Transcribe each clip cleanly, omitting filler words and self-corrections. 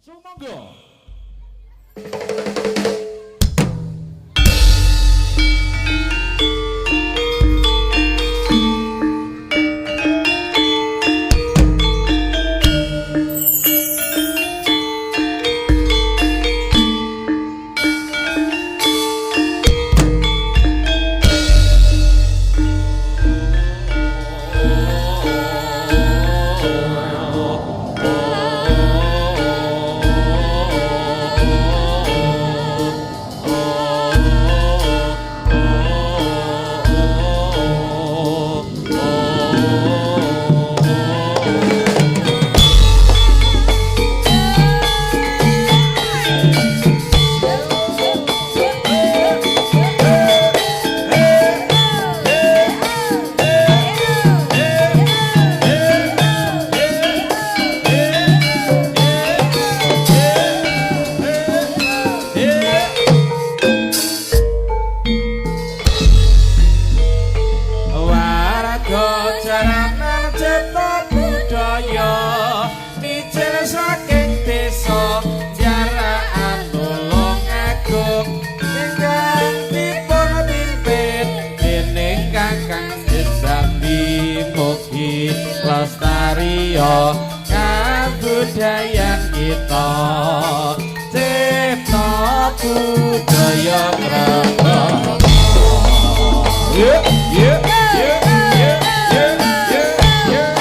Sumangga. Lestariyo kabudayan kita cipta budaya Prabowo. Yeah, yeah, yeah, yeah, yeah, yeah, yeah,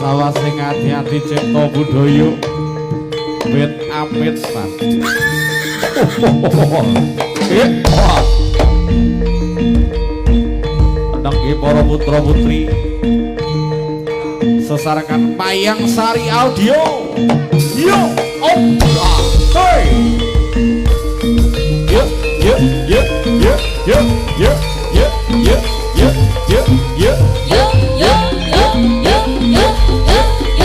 Awas sing ati-ati cipta budaya wit amit Mas. Nangge para putra putri sesarengan Payang Sari Audio. Yo, hey. Yo, yo, yo, yo, yo, yo, yo, yo, yo, yo, yo, yo, yo, yo, yo, yo, yo.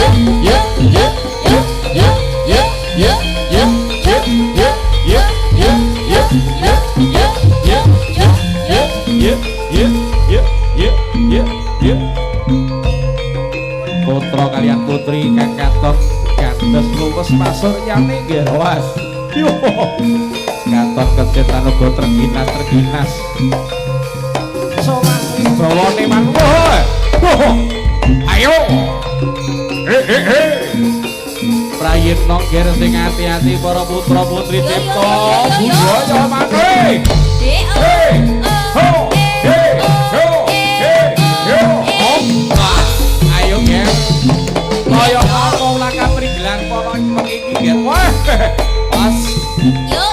putra kalian putri kang katon gandes luwes pasuryane nggih was yo katon kecetan uga terginas sowan bawane manungsa ayo prayitna nggih sing ati-ati para putra putri cipta budaya mangke ayo nggih kaya apa ulah kaprigelan para iki nggih wah pas yo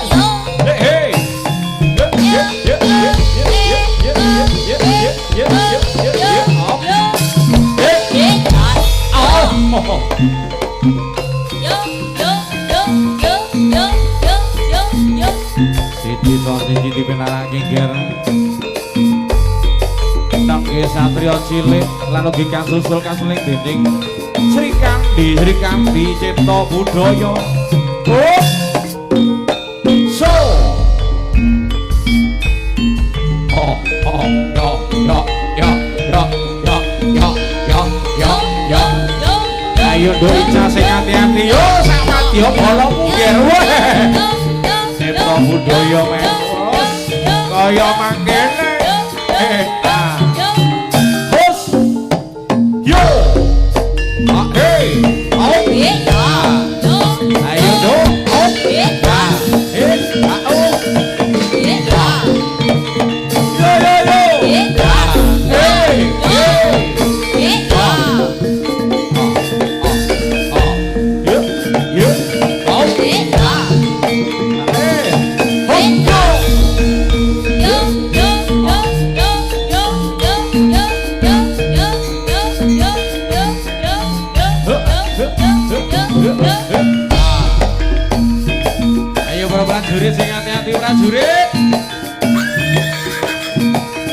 Siji dipenarake ger nangge satria cilik lan ugi kang susul kasuling dening Sri Kandi cipta budaya so ayo do ica sing ati-ati yo sama dia bolomu ger cipta budaya menos kaya mangkene hus yo ayo do prajurit sing hati-hati prajurit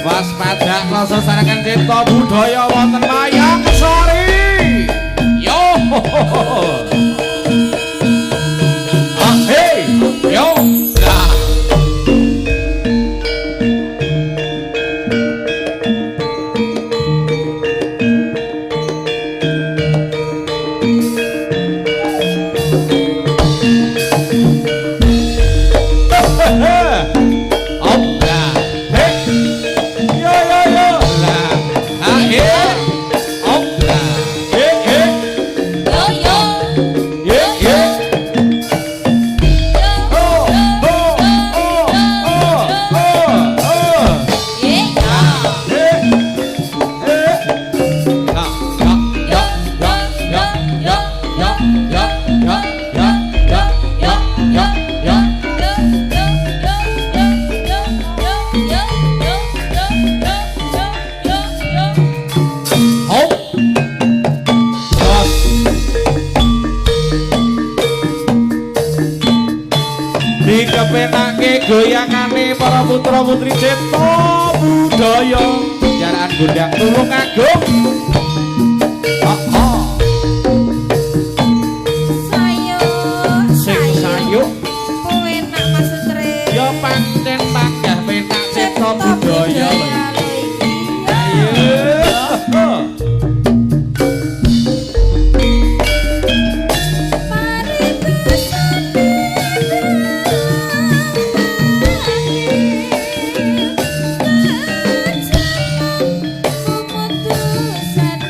waspada klasa sarakan cipta budaya wonten Mayang Sari yo hey yo lah dikepenake goyangane para putra putri cipta budaya jaraan gondang tulung agung sayuk penak Mas Sutre ya pancen panggah penak cipta budaya Keputusan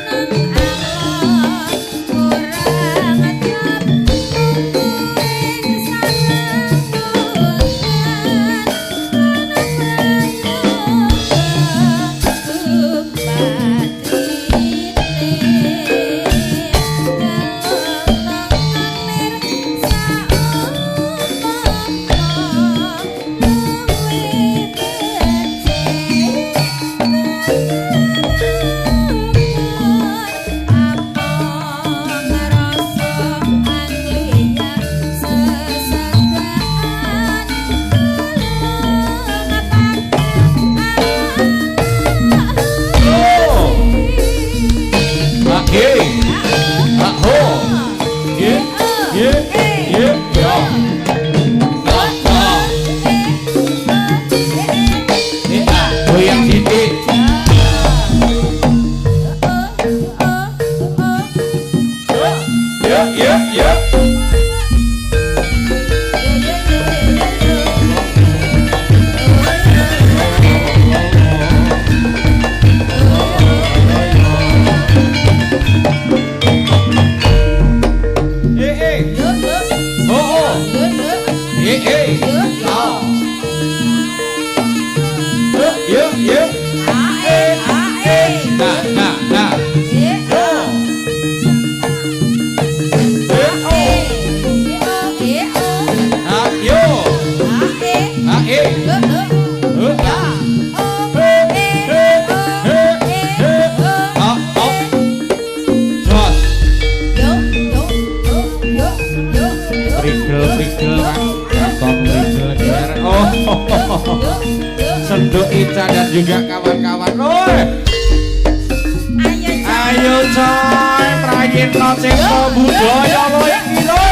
juga kawan-kawan. Oi. Ayo coy, prayitna cipta budaya lo iki lho.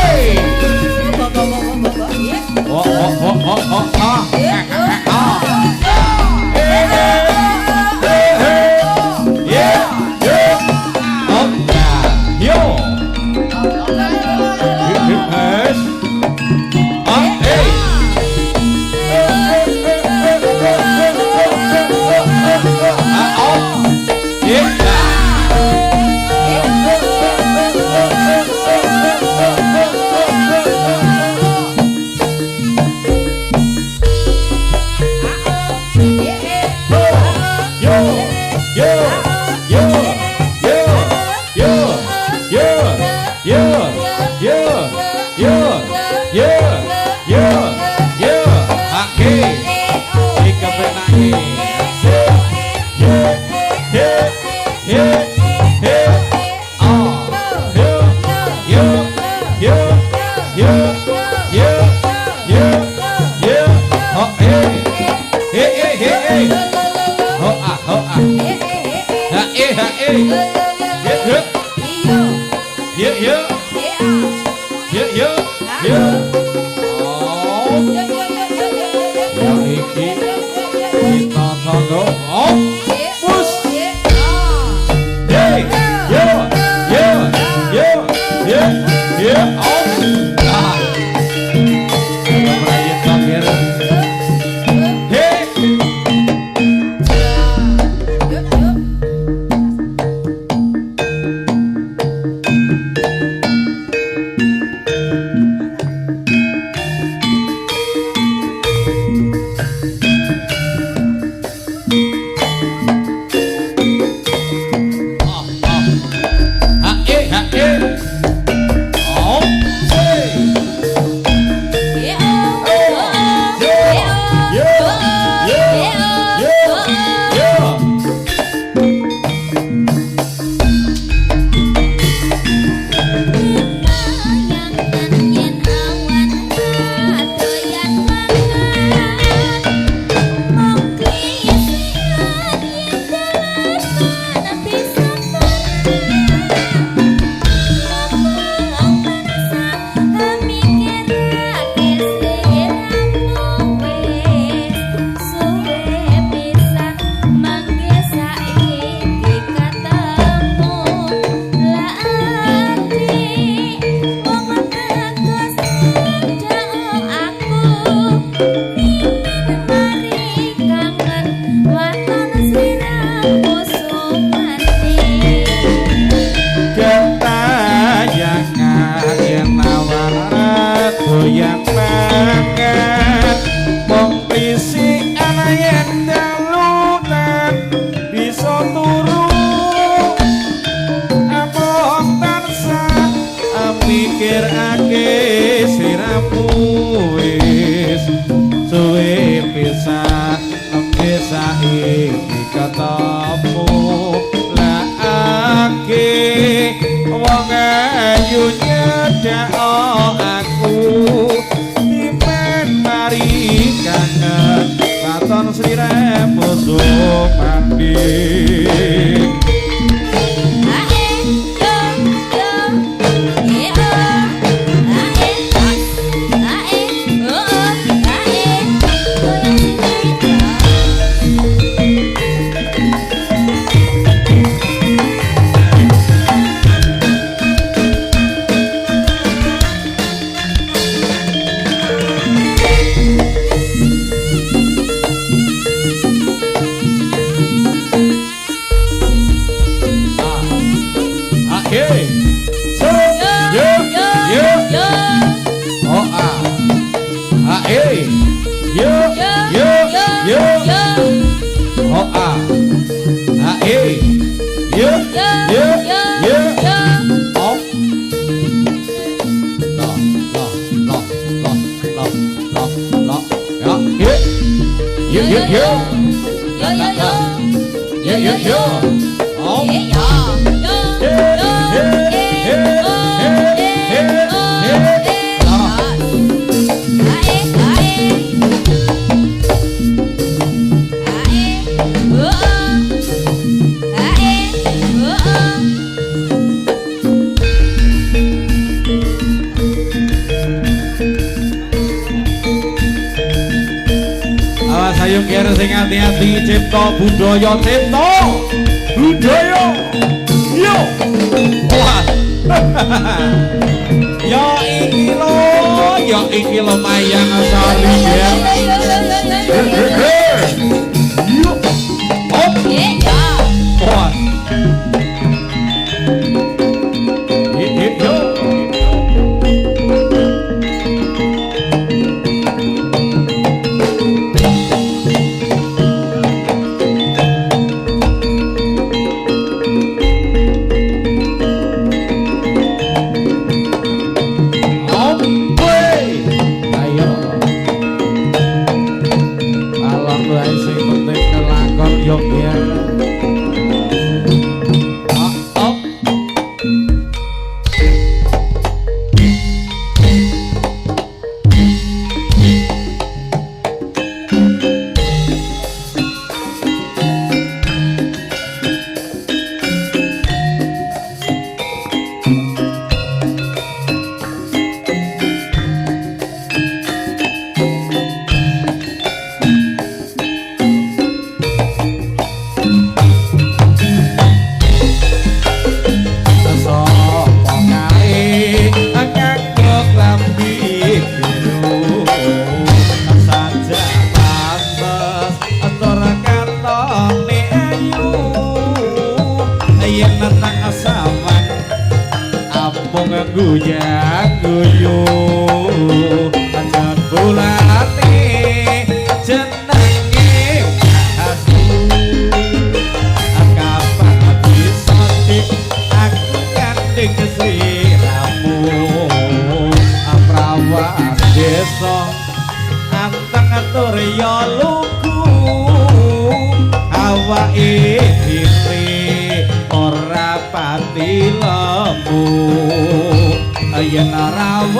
yuk kira sing hati-hati cipta budaya cipta budaya yo wah yo iki lo mayang asari ya yo Ye ya. wah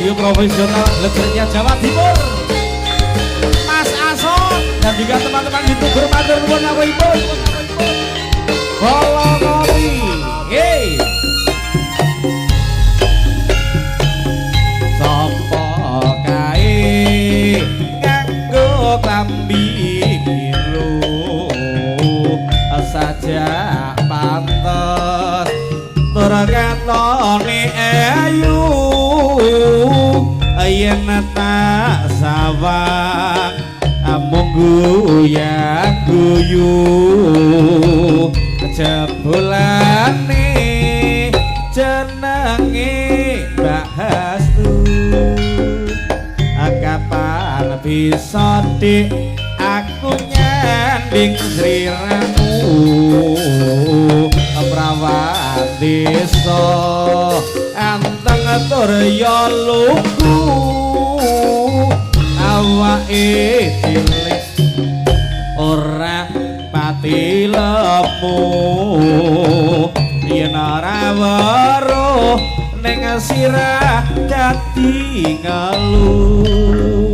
yo profesional legernya Jawa Timur Mas Ason dan juga teman-teman YouTuber matur nuwun awakipun Bolo Kopi hey sapa kae nganggo klambi biru saja pantes tur katone ayu yen tak sawang amung guyang guyu jebulane jenenge Mbak Hastu kapan bisa dik aku nyanding sliramu prawan desa anteng tur ya lugu awake cilik ora pati lemu yen ora weruh ning sirah dadi ngeluh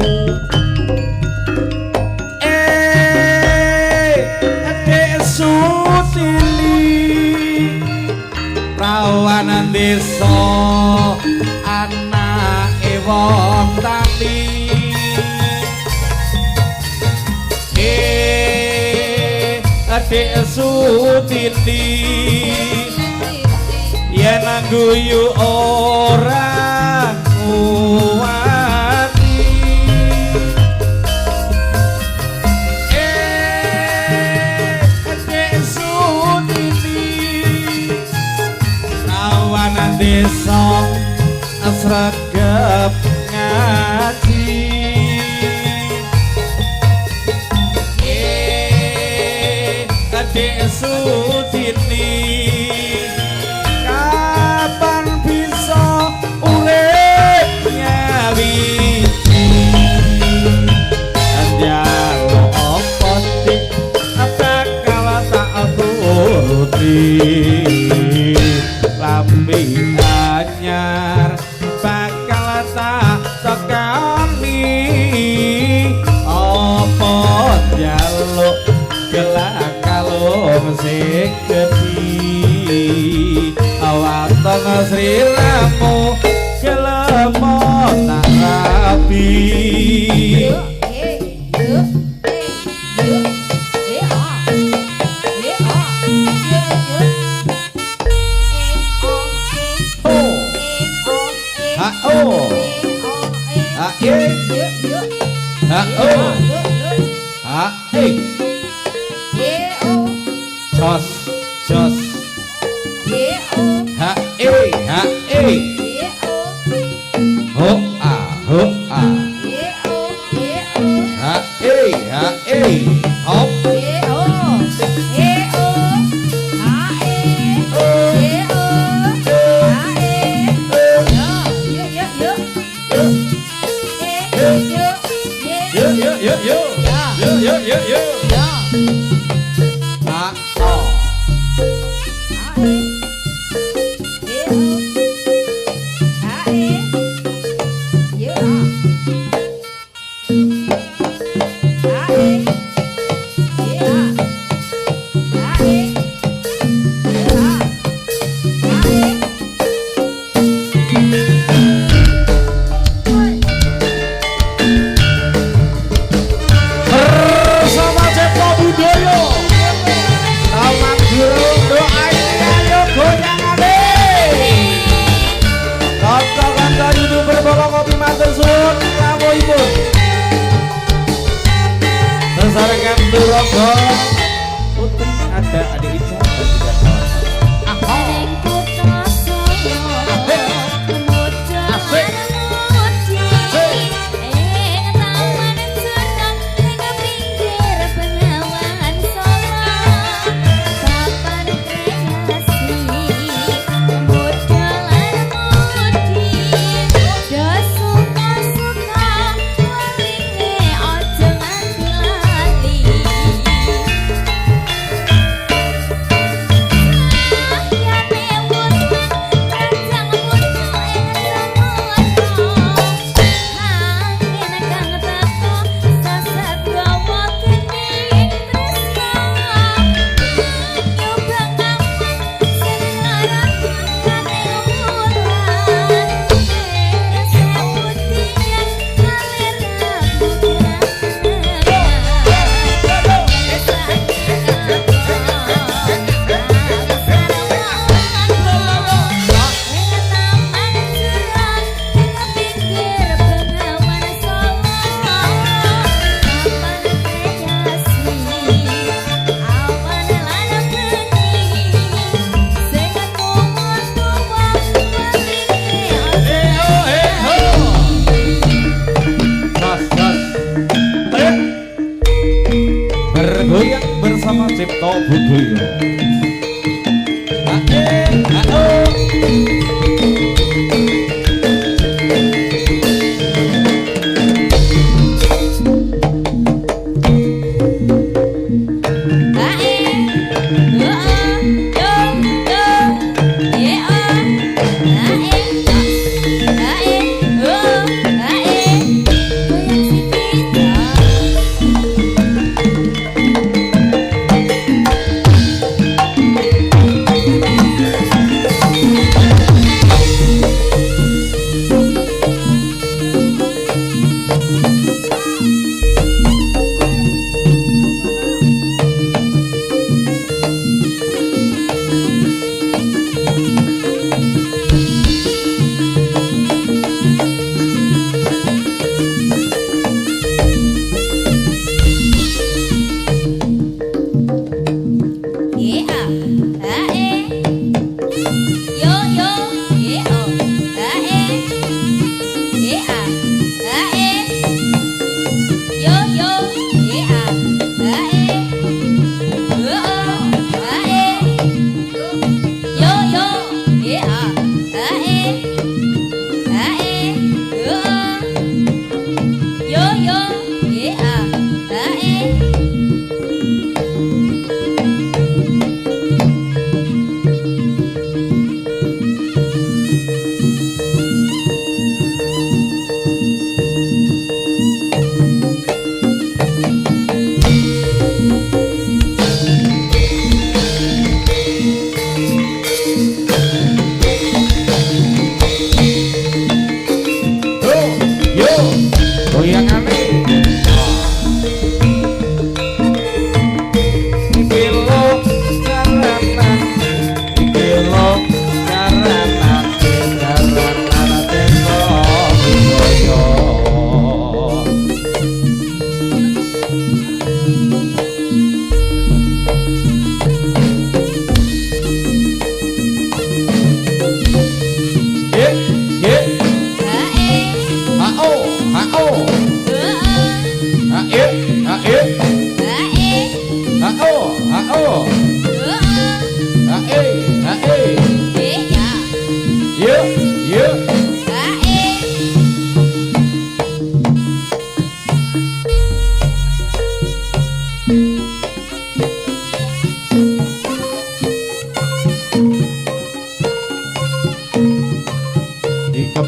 Adek Sutili rawanan desa anake wong tani Adek Sutili yen guyu ora kuwati Adek Sutili rawanan desa sregep ngaji Adek Sutini kapan bisa urip nyawiji njaluk apa dik bakal tak turuti lambi anyar bakal tak tekani apa njaluk gelak kalung sing gedhi awatong sriramu kelemot tak rapi Jos jos ha ho a ha hop yo Tersarankan Durogo Putri ada adik Ica dan juga bersama Cipto Budoyo.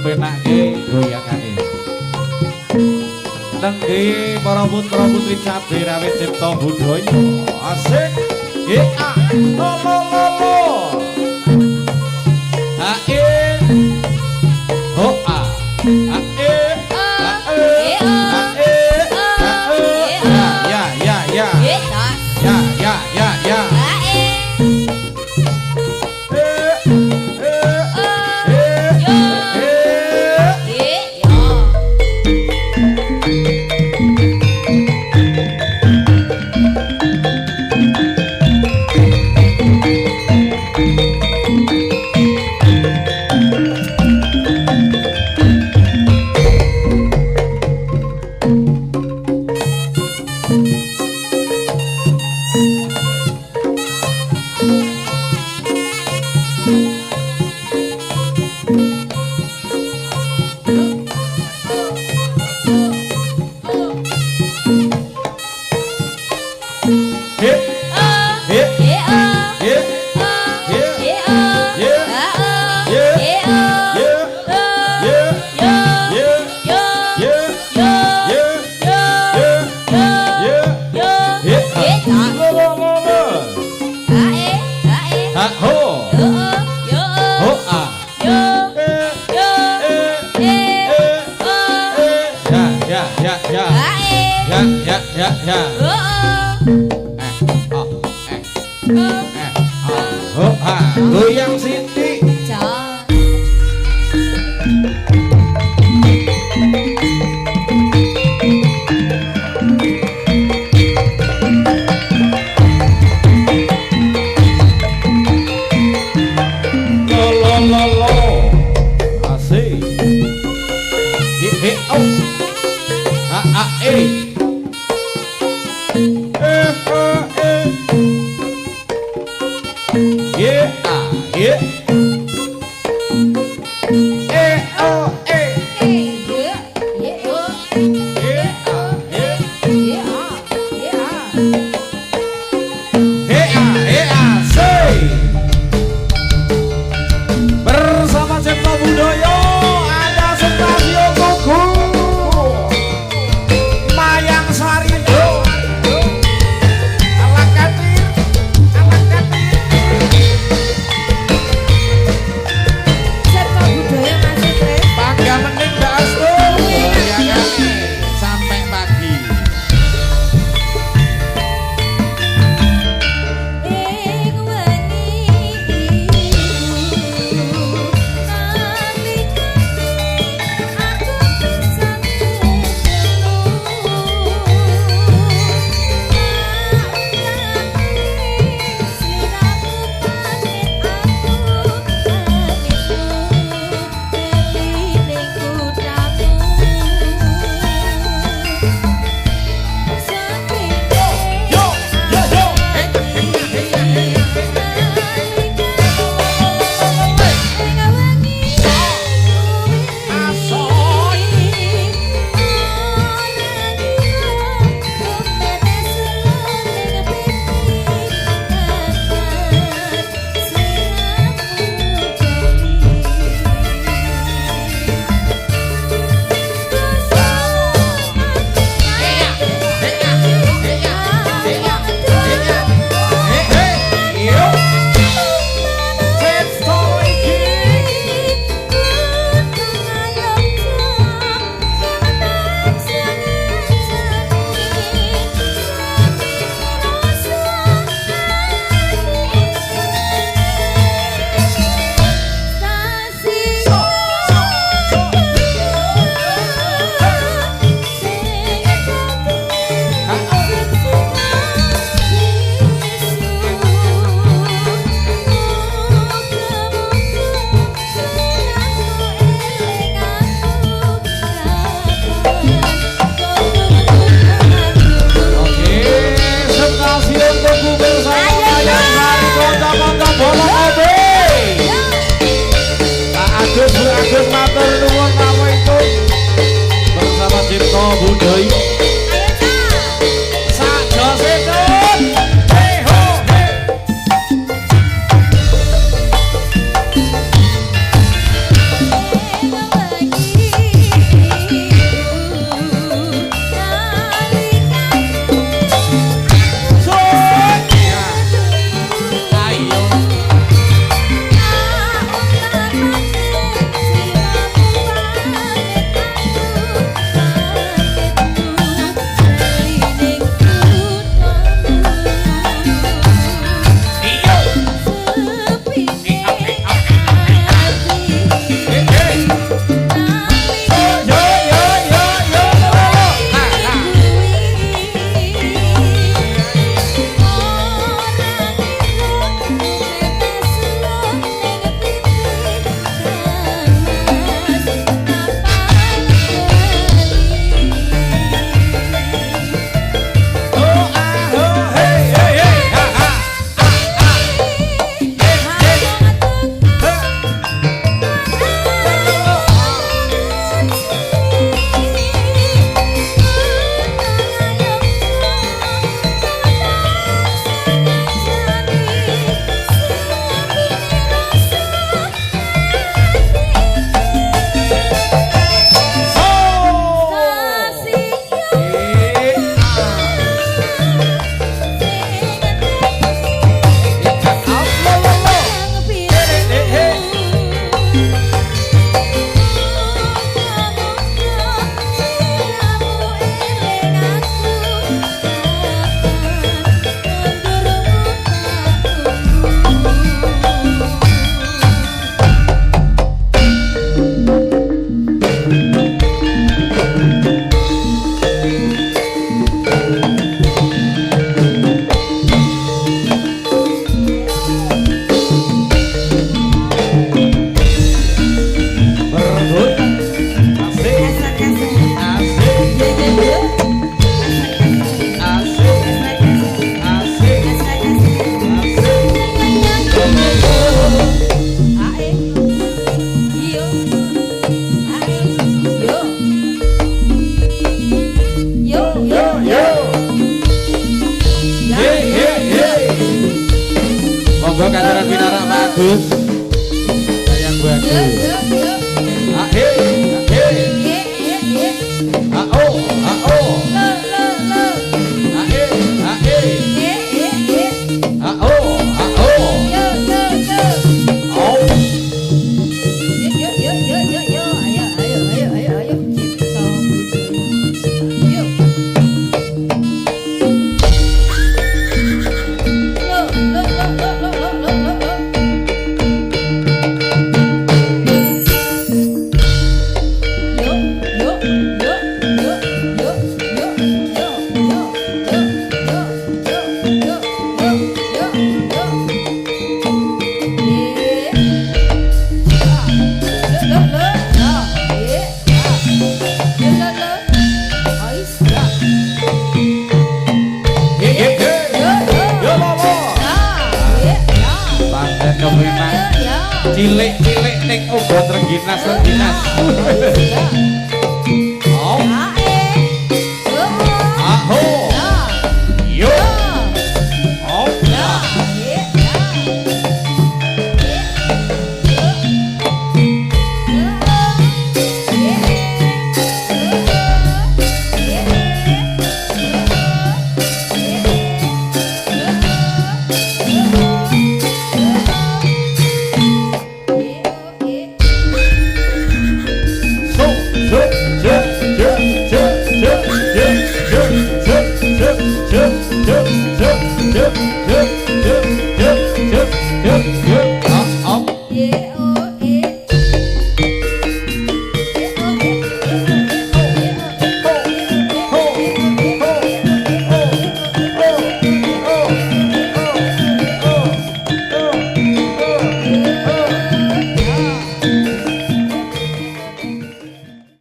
dipenake goyangane. Nengge para putra putri cabe rawit cipta budaya. Asik. Nggih, lo lo lo lo. Ae. Oh a. Ae. Ae. Ae. Ya ya ya. Nggih, Tok. Ya ya ya ya. Goyang Siti. Bersama Cipta Budaya ada Stasiun Tugu Mayang Sarindo Alang Katir Cipta Budaya masih keren. Pangga Mening Mbak Astu goyangane sampai pagi. Ing weni Monggo kancaran pinarak Pak Agus. Sayang bagus. Ahe, ahe. Ao, ao. Ahe, ahe. Ao, ao. Au. Cilik-cilik ning obat rengginas-rengginas.